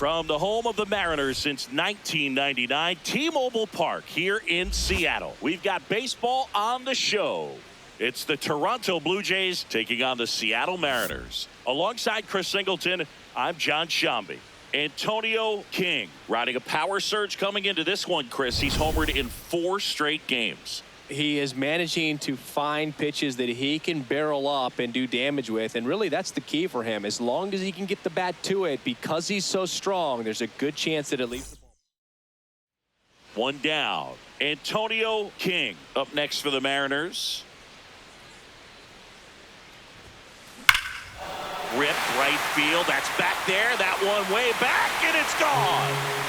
From the home of the Mariners since 1999, T-Mobile Park here in Seattle. We've got baseball on the show. It's the Toronto Blue Jays taking on the Seattle Mariners. Alongside Chris Singleton, I'm John Shambi. Antonio King riding a power surge coming into this one, Chris. He's homered in 4 straight games. He is managing to find pitches that he can barrel up and do damage with, and really that's the key for him. As long as he can get the bat to it, because he's so strong, there's a good chance that it leaves the ball. One down. Antonio King up next for the Mariners. Ripped right field. That's back there. That one way back, and it's gone.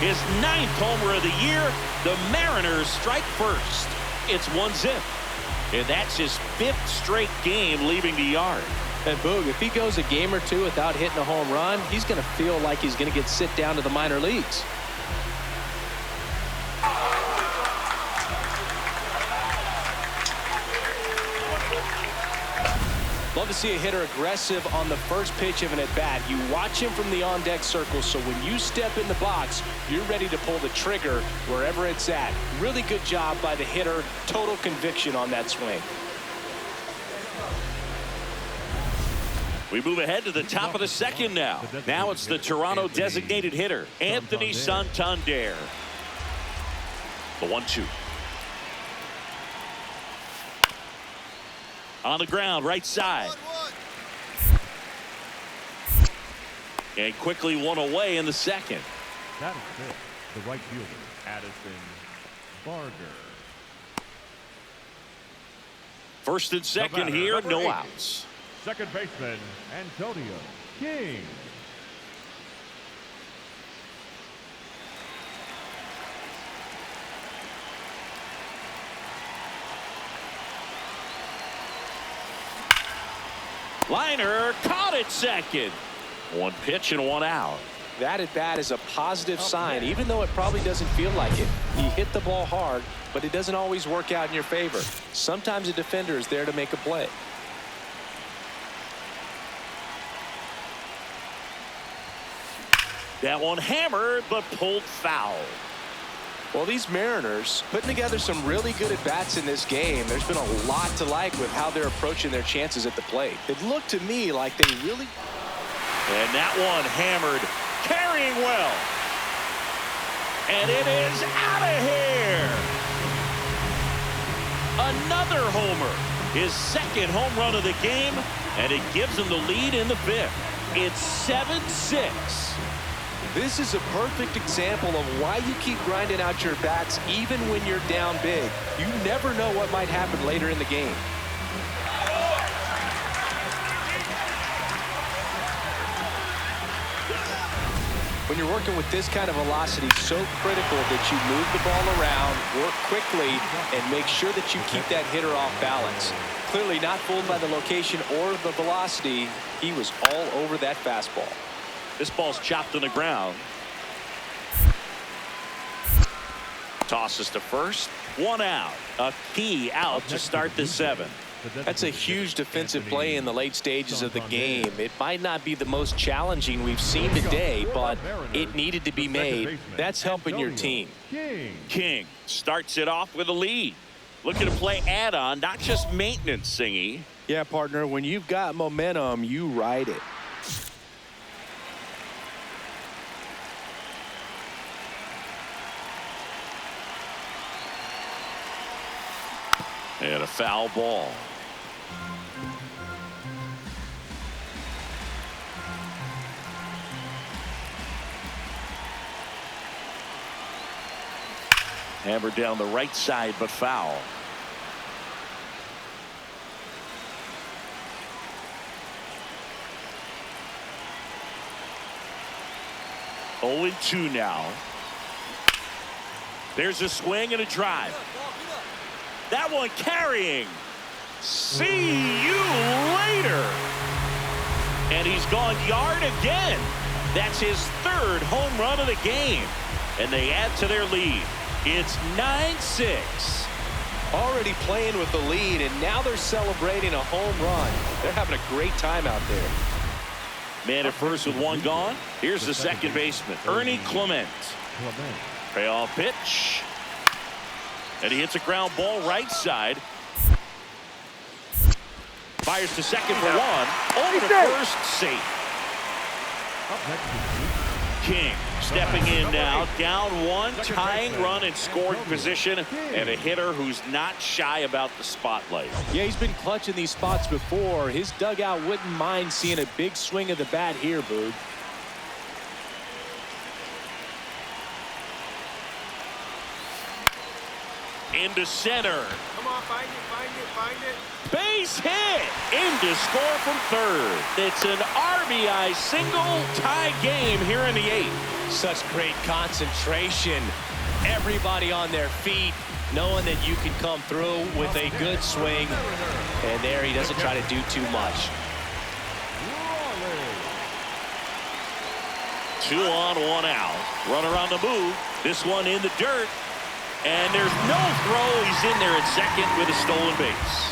His 9th homer of the year. The Mariners strike first. It's 1-0. And that's his 5th straight game leaving the yard. And Boog, if he goes a game or two without hitting a home run, he's going to feel like he's going to get sit down to the minor leagues. Love to see a hitter aggressive on the first pitch of an at-bat. You watch him from the on-deck circle, so when you step in the box, you're ready to pull the trigger wherever it's at. Really good job by the hitter. Total conviction on that swing. We move ahead to the top of the second now. Now it's the Toronto designated hitter, Anthony Santander. The 1-2. On the ground, right side. And quickly one away in the second. That is it. The right fielder, Addison Barger. First and second here, no outs. Second baseman, Antonio King. Liner caught at second. 1 pitch and 1 out. That at bat is a positive sign, even though it probably doesn't feel like it. He hit the ball hard, but it doesn't always work out in your favor. Sometimes a defender is there to make a play. That one hammered, but pulled foul. Well, these Mariners putting together some really good at-bats in this game. There's been a lot to like with how they're approaching their chances at the plate. It looked to me like they really... And that one hammered, carrying well. And it is out of here. Another homer. His 2nd home run of the game, and it gives him the lead in the 5th. It's 7-6. This is a perfect example of why you keep grinding out your bats even when you're down big. You never know what might happen later in the game. When you're working with this kind of velocity, so critical that you move the ball around, work quickly, and make sure that you keep that hitter off balance. Clearly not fooled by the location or the velocity. He was all over that fastball. This ball's chopped on the ground. Tosses to first. 1 out. A key out to start the 7th. That's a huge defensive play in the late stages of the game. It might not be the most challenging we've seen today, but it needed to be made. That's helping your team. King starts it off with a lead. Looking to play add-on, not just maintenance, Singy. Yeah, partner, when you've got momentum, you ride it. And a foul ball. Hammered down the right side, but foul. Oh, 0-2 now. There's a swing and a drive. That one carrying. See you later. And he's gone yard again. That's his 3rd home run of the game. And they add to their lead. It's 9-6. Already playing with the lead, and now they're celebrating a home run. They're having a great time out there. Man at first with one gone. Here's the second baseman, Ernie Clement. Payoff pitch. And he hits a ground ball right side. Fires to second for one. Over to first, safe. King stepping in now, down one, tying run in scoring position, and a hitter who's not shy about the spotlight. Yeah, he's been clutching these spots before. His dugout wouldn't mind seeing a big swing of the bat here, Boog. Into center. Come on, find it. Base hit. In to score from third. It's an RBI single, tie game here in the 8th. Such great concentration. Everybody on their feet, knowing that you can come through with a good swing. And there he doesn't try to do too much. 2 on, 1 out. Runner on the move. This one in the dirt. And there's no throw. He's in there at second with a stolen base.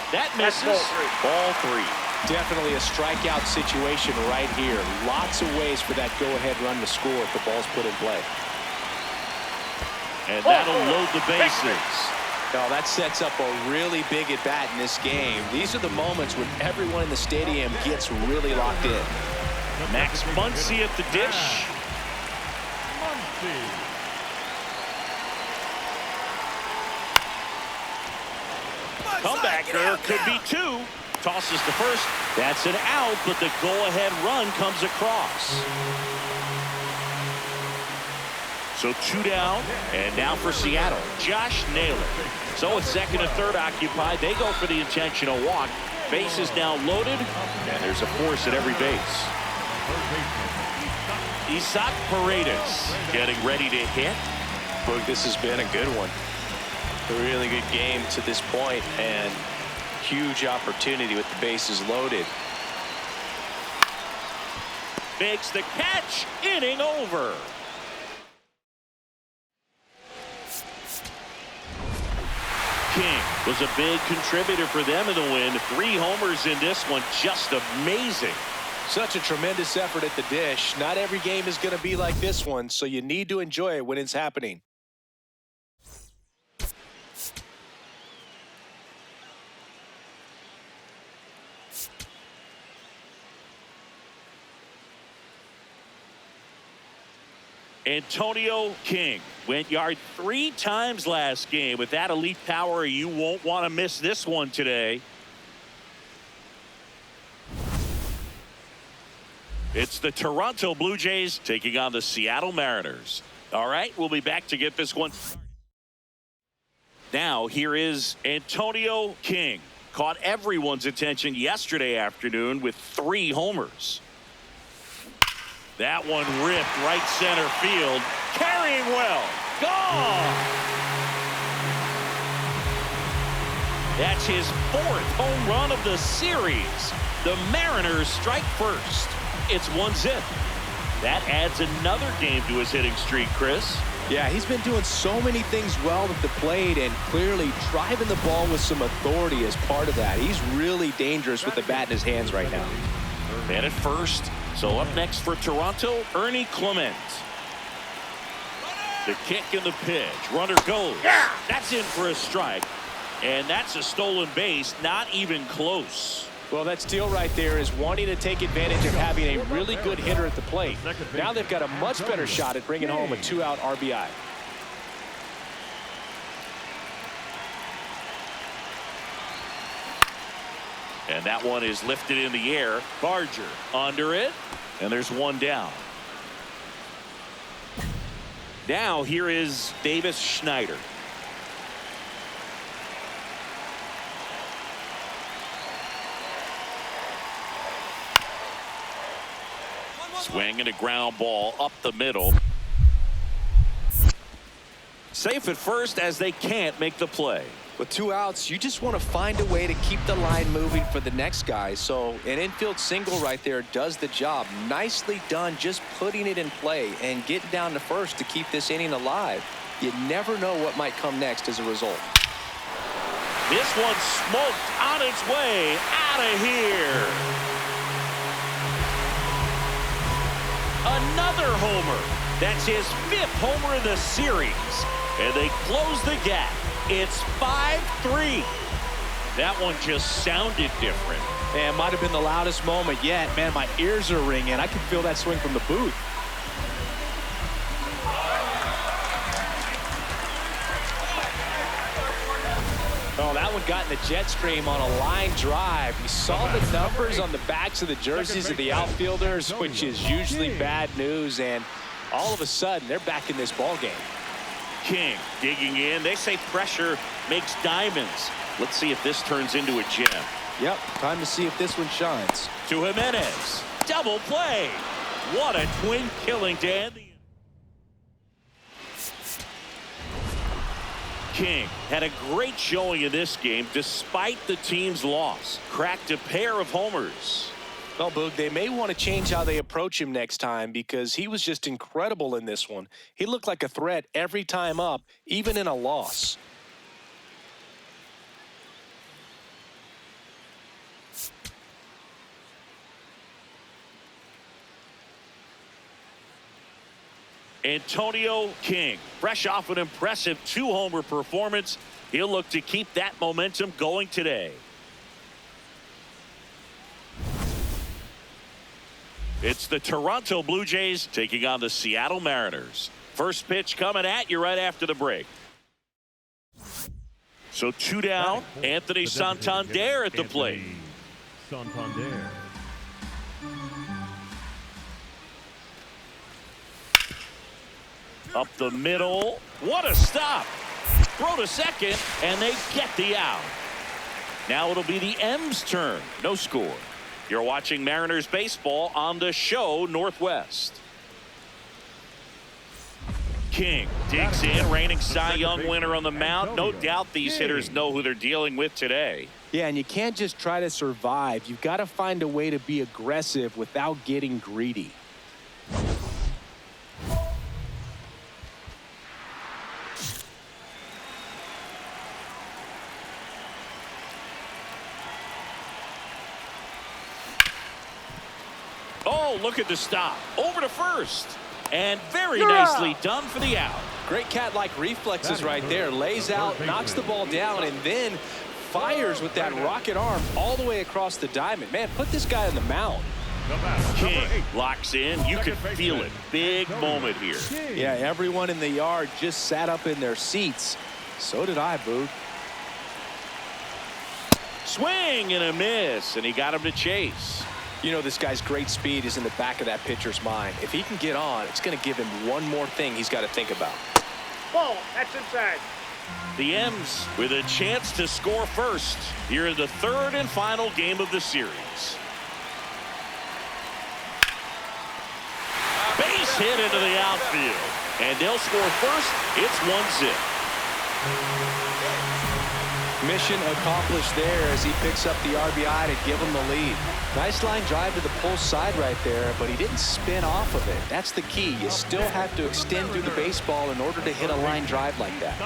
That misses. Ball 3. Definitely a strikeout situation right here. Lots of ways for that go-ahead run to score if the ball's put in play. And that'll load the bases. Oh, that sets up a really big at-bat in this game. These are the moments when everyone in the stadium gets really locked in. Max Muncy at the dish. Comebacker could be 2. Tosses to first. That's an out, but the go-ahead run comes across. So 2 down, and now for Seattle, Josh Naylor. So it's second and third occupied. They go for the intentional walk. Base is now loaded, and there's a force at every base. Isaac Paredes getting ready to hit. Look, this has been a good one. A really good game to this point, and huge opportunity with the bases loaded. Makes the catch, inning over. King was a big contributor for them in the win. 3 homers in this one, just amazing. Such a tremendous effort at the dish. Not every game is going to be like this one, so you need to enjoy it when it's happening. Antonio King went yard 3 times last game. With that elite power, you won't want to miss this one today. It's the Toronto Blue Jays taking on the Seattle Mariners. All right, we'll be back to get this one. Now, here is Antonio King. Caught everyone's attention yesterday afternoon with 3 homers. That one ripped right center field. Carrying well. Gone. That's his 4th home run of the series. The Mariners strike first. It's 1-0. That adds another game to his hitting streak, Chris. Yeah, he's been doing so many things well at the plate and clearly driving the ball with some authority as part of that. He's really dangerous with the bat in his hands right now. Man at first. So up next for Toronto, Ernie Clement. The kick and the pitch. Runner goes. Yeah. That's in for a strike. And that's a stolen base. Not even close. Well, that steal right there is wanting to take advantage of having a really good hitter at the plate. Now they've got a much better shot at bringing home a 2-out RBI. And that one is lifted in the air. Barger under it. And there's 1 down. Now here is Davis Schneider. Swing and a ground ball up the middle. Safe at first as they can't make the play. With 2 outs, you just want to find a way to keep the line moving for the next guy. So an infield single right there does the job. Nicely done, just putting it in play and getting down to first to keep this inning alive. You never know what might come next as a result. This one smoked on its way out of here. Another homer. That's his 5th homer in the series. And they close the gap. It's 5-3. That one just sounded different. And might have been the loudest moment yet. Man, my ears are ringing. I can feel that swing from the booth. Oh, that one got in the jet stream on a line drive. You saw the numbers on the backs of the jerseys of the outfielders, which is usually bad news. And all of a sudden, they're back in this ball game. King digging in. They say pressure makes diamonds. Let's see if this turns into a gem. Yep, time to see if this one shines. To Jimenez. Double play. What a twin killing, Dan. King had a great showing in this game despite the team's loss. Cracked a pair of homers. Well, Boog, they may want to change how they approach him next time because he was just incredible in this one. He looked like a threat every time up, even in a loss. Antonio King, fresh off an impressive 2-homer performance. He'll look to keep that momentum going today. It's the Toronto Blue Jays taking on the Seattle Mariners. First pitch coming at you right after the break. So 2 down, Anthony Santander at the plate. Santander. Up the middle. What a stop. Throw to second, and they get the out. Now it'll be the M's turn. No score. You're watching Mariners baseball on the show Northwest. King digs in, reigning Cy Young winner on the mound. No doubt these hitters know who they're dealing with today. Yeah, and you can't just try to survive. You've got to find a way to be aggressive without getting greedy. Oh, look at the stop. Over to first. And very nicely done for the out. Great cat-like reflexes right there. Lays out, knocks the ball down, and then fires with that rocket arm all the way across the diamond. Man, put this guy on the mound. King locks in. You can feel it. Big moment here. Yeah, everyone in the yard just sat up in their seats. So did I, Boog. Swing and a miss, and he got him to chase. You know, this guy's great speed is in the back of that pitcher's mind. If he can get on, it's going to give him one more thing he's got to think about. Ball, that's inside. The M's with a chance to score first here in the 3rd and final game of the series. Base hit into the outfield, and they'll score first. It's 1-0. Mission accomplished there as he picks up the RBI to give him the lead. Nice line drive to the pull side right there, but he didn't spin off of it. That's the key. You still have to extend through the baseball in order to hit a line drive like that.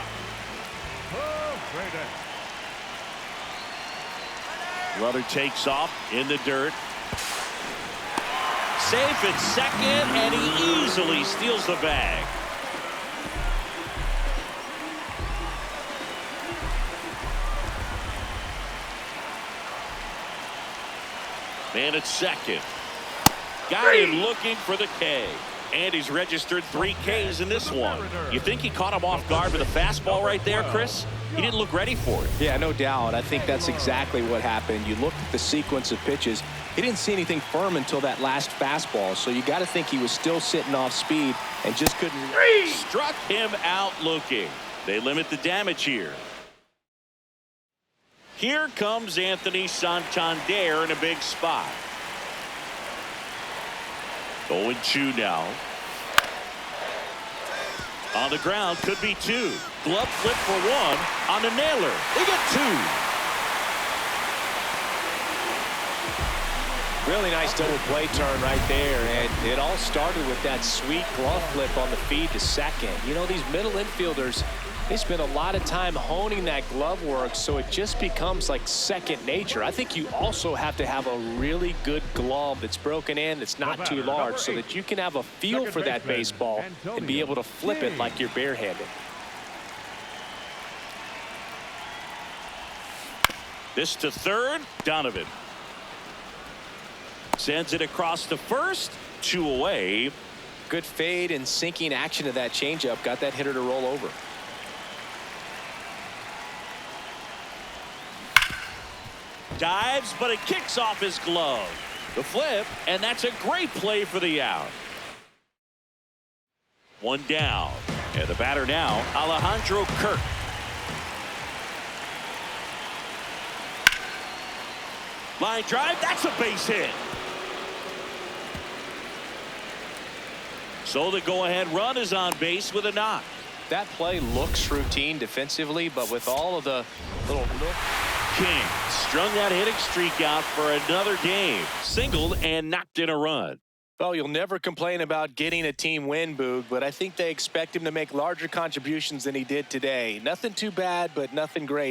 Runner takes off in the dirt. Safe at second, and he easily steals the bag. Man at second. Got him looking for the K. And he's registered 3 Ks in this one. You think he caught him off guard with a fastball right there, Chris? He didn't look ready for it. Yeah, no doubt. I think that's exactly what happened. You look at the sequence of pitches. He didn't see anything firm until that last fastball. So you got to think he was still sitting off speed and just couldn't. Struck him out looking. They limit the damage here. Here comes Anthony Santander in a big spot. 0-2 now. On the ground, could be 2. Glove flip for 1 on the nailer. They get 2. Really nice double play turn right there, and it all started with that sweet glove flip on the feed to second. You know, these middle infielders, they spend a lot of time honing that glove work, so it just becomes like second nature. I think you also have to have a really good glove that's broken in, that's not too large, so that you can have a feel for that baseball and be able to flip it like you're barehanded. This to third, Donovan. Sends it across to first, 2 away. Good fade and sinking action of that changeup got that hitter to roll over. Dives, but it kicks off his glove. The flip, and that's a great play for the out. 1 down, and the batter now, Alejandro Kirk. Line drive, that's a base hit. So the go-ahead run is on base with a knock. That play looks routine defensively, but with all of the little King strung that hitting streak out for another game. Singled and knocked in a run. Well, you'll never complain about getting a team win, Boog, but I think they expect him to make larger contributions than he did today. Nothing too bad, but nothing great.